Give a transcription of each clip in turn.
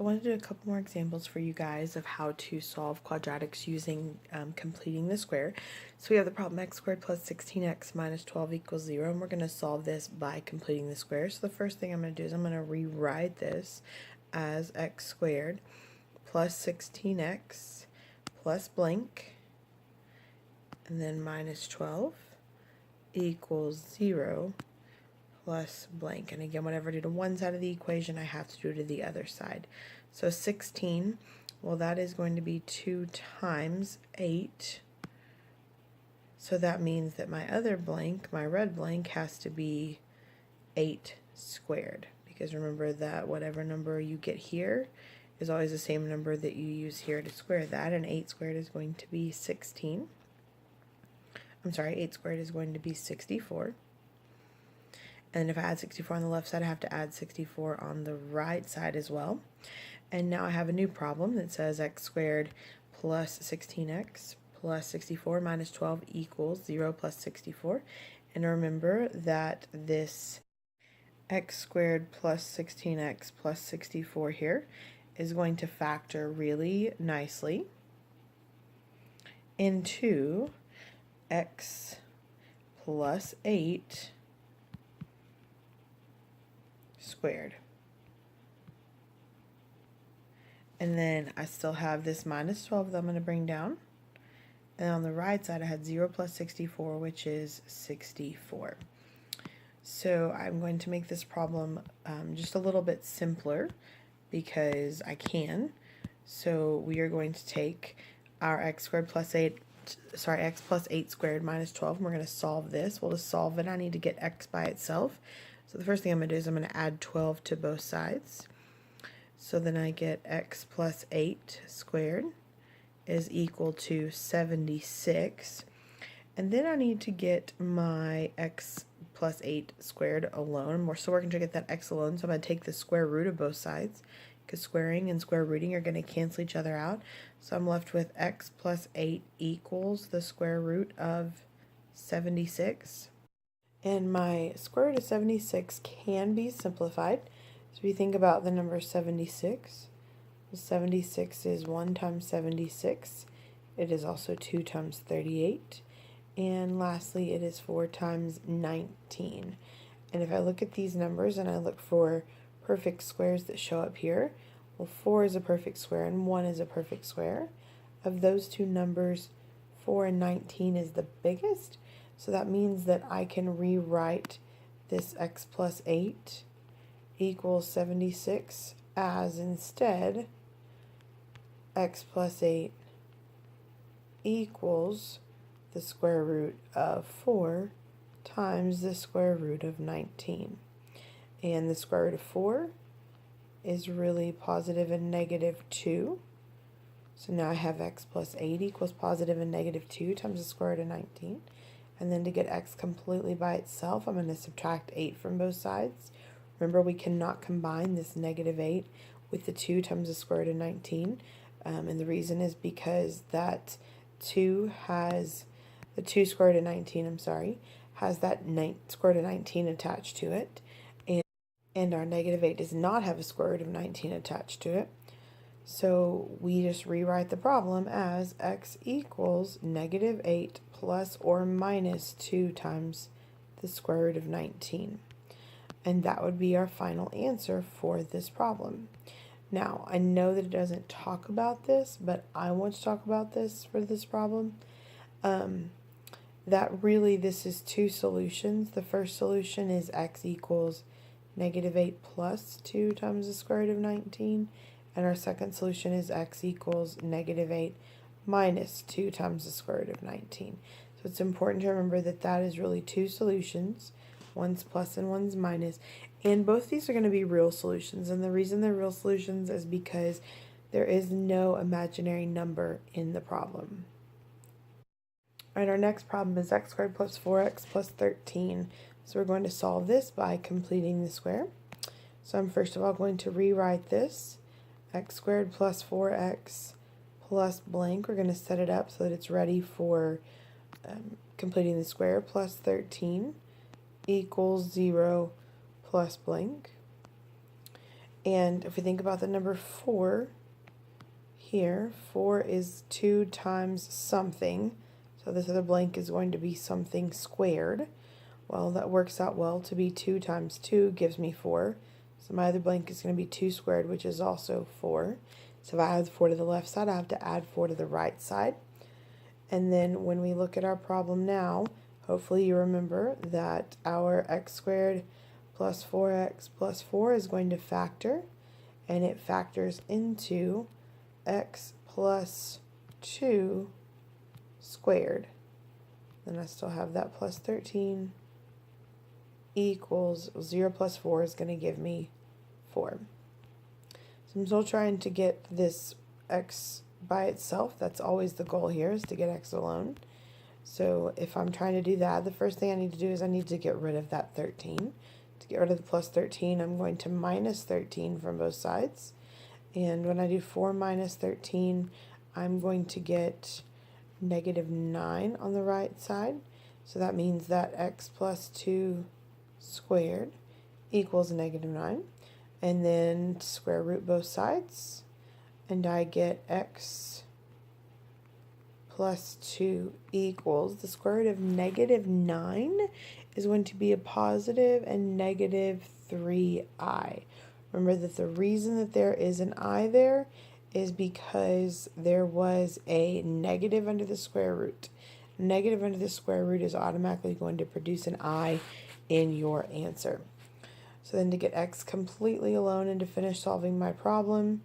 I want to do a couple more examples for you guys of how to solve quadratics using completing the square. So we have the problem x squared plus 16x minus 12 equals 0, and we're going to solve this by completing the square. So the first thing I'm going to do is I'm going to rewrite this as x squared plus 16x plus blank, and then minus 12 equals 0 plus blank. And again, whatever I do to one side of the equation, I have to do to the other side. So 16, well, that is going to be 2 times 8. So that means that my other blank, my red blank, has to be 8 squared. Because remember that whatever number you get here is always the same number that you use here to square that. And 8 squared is going to be 16. I'm sorry, 8 squared is going to be 64. And if I add 64 on the left side, I have to add 64 on the right side as well. And now I have a new problem that says x squared plus 16x plus 64 minus 12 equals 0 plus 64. And remember that this x squared plus 16x plus 64 here is going to factor really nicely into x plus 8 squared. And then I still have this minus 12 that I'm going to bring down. And on the right side I had 0 plus 64, which is 64. So I'm going to make this problem just a little bit simpler because I can. So we are going to take our x plus 8 squared minus 12, and we're going to solve this. Well, to solve it, I need to get x by itself. So the first thing I'm going to do is I'm going to add 12 to both sides. So then I get x plus 8 squared is equal to 76. And then I need to get my x plus 8 squared alone. So we're going to get that x alone. So I'm going to take the square root of both sides, because squaring and square rooting are going to cancel each other out. So I'm left with x plus 8 equals the square root of 76. And my square root of 76 can be simplified. So if you think about the number 76, 76 is 1 times 76. It is also 2 times 38. And lastly, it is 4 times 19. And if I look at these numbers and I look for perfect squares that show up here, well, 4 is a perfect square and 1 is a perfect square. Of those two numbers, 4 and 19 is the biggest. So that means that I can rewrite this x plus 8 equals 76 as instead x plus 8 equals the square root of 4 times the square root of 19. And the square root of 4 is really positive and negative 2. So now I have x plus 8 equals positive and negative 2 times the square root of 19. And then to get x completely by itself, I'm going to subtract 8 from both sides. Remember, we cannot combine this negative 8 with the 2 times the square root of 19. And the reason is because that 2 has, the 2 square root of 19, has that square root of 19 attached to it. And our negative 8 does not have a square root of 19 attached to it. So we just rewrite the problem as x equals negative 8 plus or minus 2 times the square root of 19. And that would be our final answer for this problem. Now, I know that it doesn't talk about this, but I want to talk about this for this problem. That really, this is two solutions. The first solution is x equals negative 8 plus 2 times the square root of 19. And our second solution is x equals negative 8 minus 2 times the square root of 19. So it's important to remember that that is really two solutions. One's plus and one's minus. And both these are going to be real solutions. And the reason they're real solutions is because there is no imaginary number in the problem. All right, our next problem is x squared plus 4x plus 13. So we're going to solve this by completing the square. So I'm first of all going to rewrite this. X squared plus 4x plus blank. We're going to set it up so that it's ready for completing the square. Plus 13 equals 0 plus blank. And if we think about the number 4 here, 4 is 2 times something. So this other blank is going to be something squared. Well, that works out well to be 2 times 2 gives me 4. So my other blank is going to be 2 squared, which is also 4. So if I add 4 to the left side, I have to add 4 to the right side. And then when we look at our problem now, hopefully you remember that our x squared plus 4x plus 4 is going to factor, and it factors into x plus 2 squared. Then I still have that plus 13 equals 0 plus 4 is going to give me 4. So I'm still trying to get this x by itself. That's always the goal here, is to get x alone. So if I'm trying to do that, the first thing I need to do is I need to get rid of that 13. To get rid of the plus 13, I'm going to minus 13 from both sides. And when I do 4 minus 13, I'm going to get negative 9 on the right side. So that means that x plus 2 squared equals negative 9. And then square root both sides, and I get x plus 2 equals, the square root of negative 9 is going to be a positive and negative 3i. Remember that the reason that there is an I there is because there was a negative under the square root. Negative under the square root is automatically going to produce an I in your answer. So then to get x completely alone and to finish solving my problem,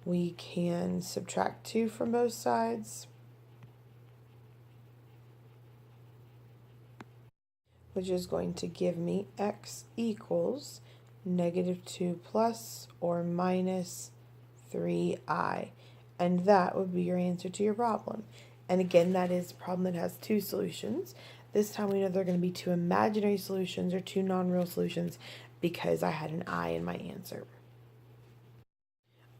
we can subtract 2 from both sides, which is going to give me x equals negative 2 plus or minus 3i. And that would be your answer to your problem. And again, that is a problem that has 2 solutions. This time we know they're going to be 2 imaginary solutions or 2 non-real solutions because I had an I in my answer.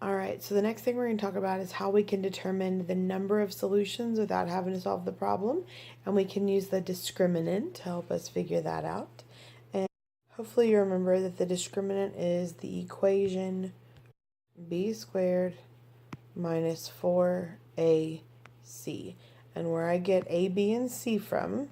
Alright, so the next thing we're going to talk about is how we can determine the number of solutions without having to solve the problem. And we can use the discriminant to help us figure that out. And hopefully you remember that the discriminant is the equation b squared minus 4ac. And where I get a, b, and c from,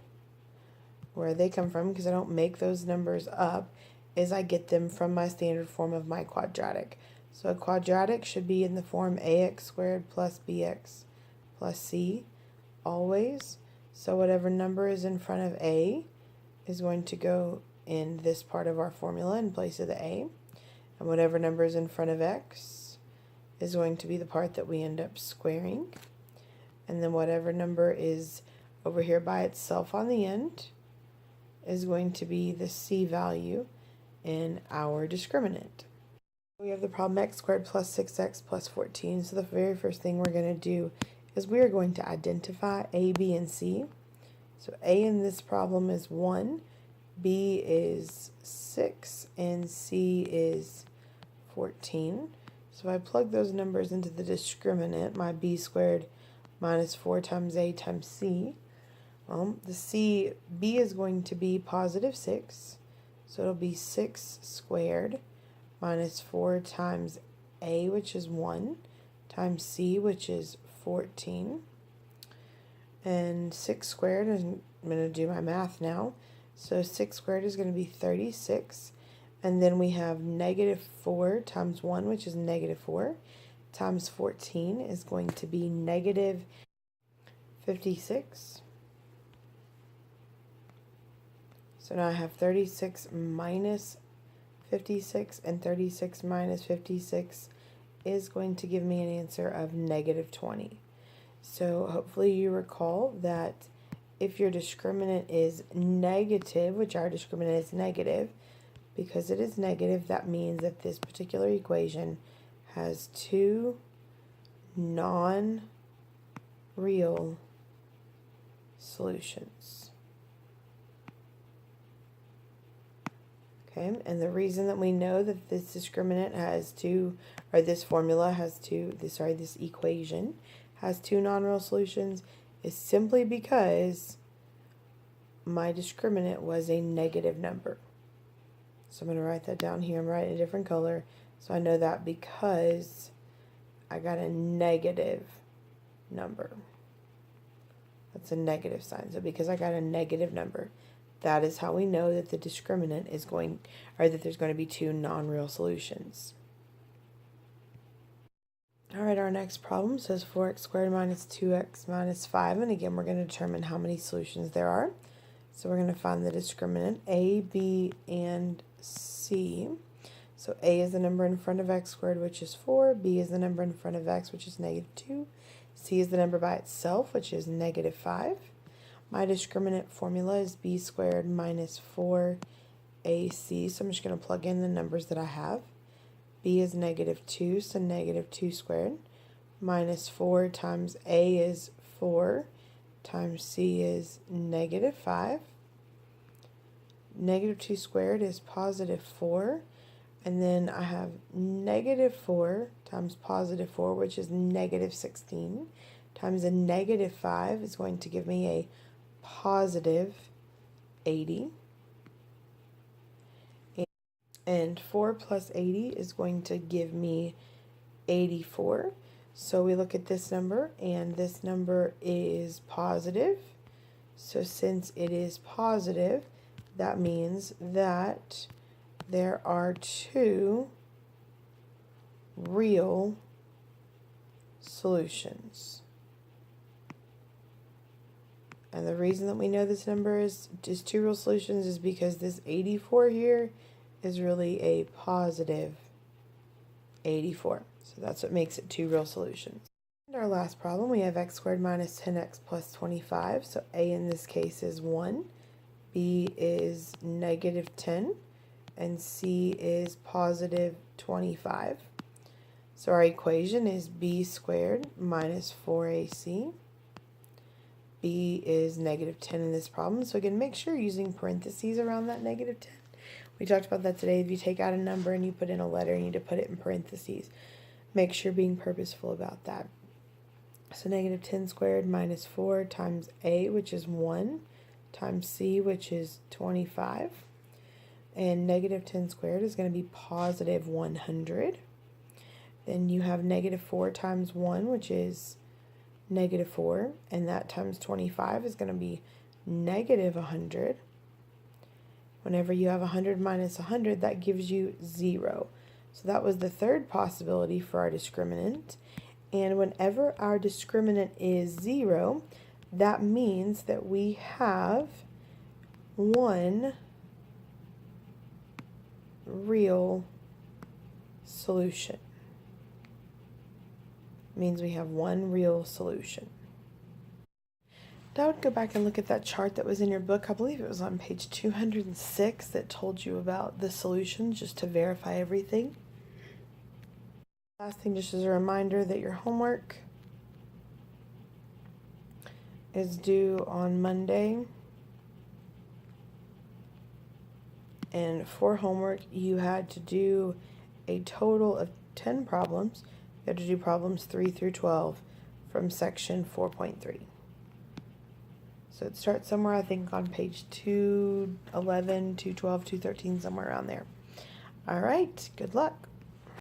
where they come from, because I don't make those numbers up, is I get them from my standard form of my quadratic. So a quadratic should be in the form ax squared plus bx plus c, always. So whatever number is in front of a is going to go in this part of our formula in place of the a. And whatever number is in front of x is going to be the part that we end up squaring. And then whatever number is over here by itself on the end is going to be the c value in our discriminant. We have the problem x squared plus 6x plus 14. So the very first thing we're going to do is we are going to identify a, b, and c. So a in this problem is 1, b is 6, and c is 14. So if I plug those numbers into the discriminant, my b squared minus 4 times a times c, b is going to be positive 6. So it'll be 6 squared minus 4 times a, which is 1, times c, which is 14. And 6 squared, I'm going to do my math now. So 6 squared is going to be 36. And then we have negative 4 times 1, which is negative 4, times 14 is going to be negative 56. So now I have 36 minus 56, and 36 minus 56 is going to give me an answer of negative 20. So hopefully you recall that if your discriminant is negative, which our discriminant is negative, because it is negative, that means that this particular equation has 2 non-real solutions. Okay, and the reason that we know that this discriminant has 2, or this formula has 2, this equation has 2 non-real solutions is simply because my discriminant was a negative number. So I'm going to write that down here. I'm writing a different color So I know that because I got a negative number. That's a negative sign. So because I got a negative number, that is how we know that the discriminant is going, or that there's going to be two non-real solutions. All right, our next problem says 4x squared minus 2x minus 5. And again, we're going to determine how many solutions there are. So we're going to find the discriminant A, B, and C. So A is the number in front of x squared, which is 4. B is the number in front of x, which is negative 2. C is the number by itself, which is negative 5. My discriminant formula is b squared minus 4ac. So I'm just going to plug in the numbers that I have. B is negative 2, so negative 2 squared. Minus 4 times a is 4 times c is negative 5. Negative 2 squared is positive 4. And then I have negative 4 times positive 4, which is negative 16, times a negative 5 is going to give me a positive 80. And 4 plus 80 is going to give me 84. So we look at this number, and this number is positive. So since it is positive, that means that there are two real solutions. And the reason that we know this number is just two real solutions is because this 84 here is really a positive 84. So that's what makes it two real solutions. And our last problem, we have x squared minus 10x plus 25. So a in this case is 1, b is negative 10, and c is positive 25. So our equation is b squared minus 4ac. B is negative 10 in this problem. So again, make sure you're using parentheses around that negative 10. We talked about that today. If you take out a number and you put in a letter, you need to put it in parentheses. Make sure you're being purposeful about that. So negative 10 squared minus 4 times a, which is 1, times c, which is 25. And negative 10 squared is going to be positive 100. Then you have negative 4 times 1, which is negative 4. And that times 25 is going to be negative 100. Whenever you have 100 minus 100, that gives you 0. So that was the third possibility for our discriminant. And whenever our discriminant is 0, that means that we have one real solution. Means we have one real solution. I would go back and look at that chart that was in your book. I believe it was on page 206 that told you about the solutions, just to verify everything. Last thing, just as a reminder that your homework is due on Monday. And for homework, you had to do a total of 10 problems. You had to do problems 3 through 12 from section 4.3. So it starts somewhere, I think, on page 211, 212, 213, somewhere around there. All right, good luck.